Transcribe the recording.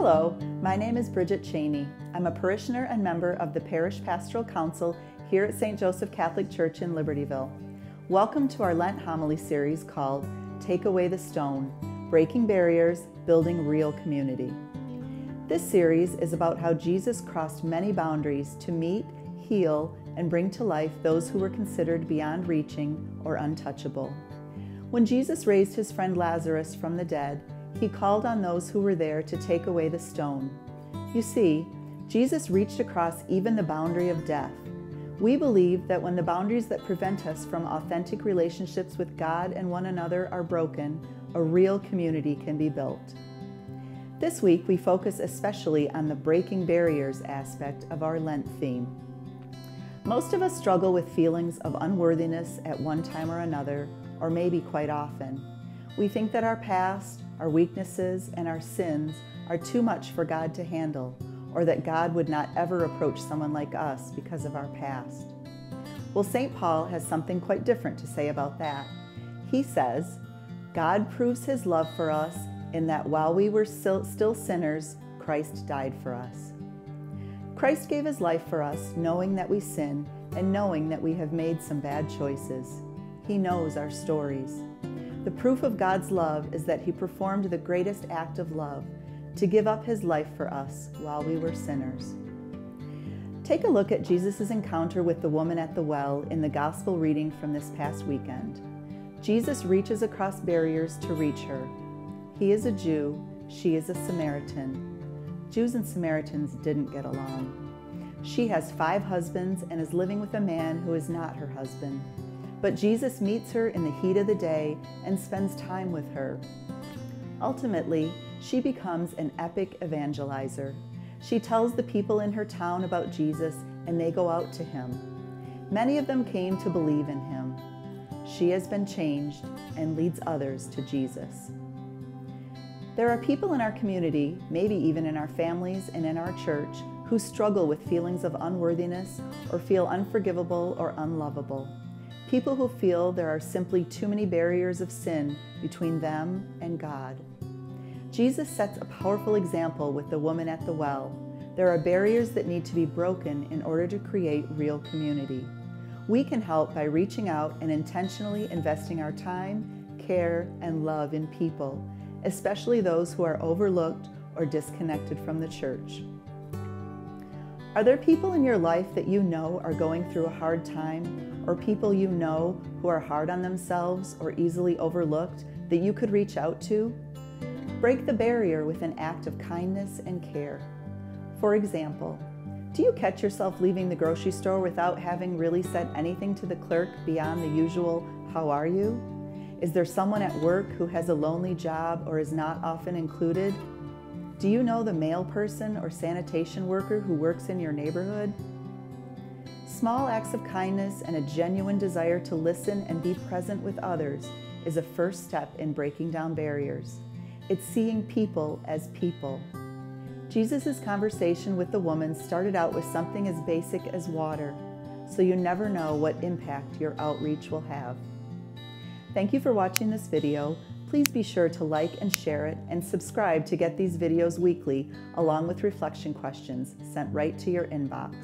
Hello, my name is Bridget Chaney. I'm a parishioner and member of the Parish Pastoral Council here at St. Joseph Catholic Church in Libertyville. Welcome to our Lent homily series called Take Away the Stone, Breaking Barriers, Building Real Community. This series is about how Jesus crossed many boundaries to meet, heal, and bring to life those who were considered beyond reaching or untouchable. When Jesus raised his friend Lazarus from the dead, he called on those who were there to take away the stone. You see, Jesus reached across even the boundary of death. We believe that when the boundaries that prevent us from authentic relationships with God and one another are broken, a real community can be built. This week, we focus especially on the breaking barriers aspect of our Lent theme. Most of us struggle with feelings of unworthiness at one time or another, or maybe quite often. We think that our past, our weaknesses, and our sins are too much for God to handle, or that God would not ever approach someone like us because of our past. Well, St. Paul has something quite different to say about that. He says, God proves his love for us in that while we were still sinners, Christ died for us. Christ gave his life for us, knowing that we sin and knowing that we have made some bad choices. He knows our stories. The proof of God's love is that he performed the greatest act of love, to give up his life for us while we were sinners. Take a look at Jesus' encounter with the woman at the well in the gospel reading from this past weekend. Jesus reaches across barriers to reach her. He is a Jew, she is a Samaritan. Jews and Samaritans didn't get along. She has 5 husbands and is living with a man who is not her husband. But Jesus meets her in the heat of the day and spends time with her. Ultimately, she becomes an epic evangelizer. She tells the people in her town about Jesus, and they go out to him. Many of them came to believe in him. She has been changed and leads others to Jesus. There are people in our community, maybe even in our families and in our church, who struggle with feelings of unworthiness or feel unforgivable or unlovable. People who feel there are simply too many barriers of sin between them and God. Jesus sets a powerful example with the woman at the well. There are barriers that need to be broken in order to create real community. We can help by reaching out and intentionally investing our time, care, and love in people, especially those who are overlooked or disconnected from the church. Are there people in your life that you know are going through a hard time, or people you know who are hard on themselves or easily overlooked that you could reach out to? Break the barrier with an act of kindness and care. For example, do you catch yourself leaving the grocery store without having really said anything to the clerk beyond the usual, "How are you?" Is there someone at work who has a lonely job or is not often included? Do you know the mail person or sanitation worker who works in your neighborhood? Small acts of kindness and a genuine desire to listen and be present with others is a first step in breaking down barriers. It's seeing people as people. Jesus' conversation with the woman started out with something as basic as water, so you never know what impact your outreach will have. Thank you for watching this video. Please be sure to like and share it and subscribe to get these videos weekly along with reflection questions sent right to your inbox.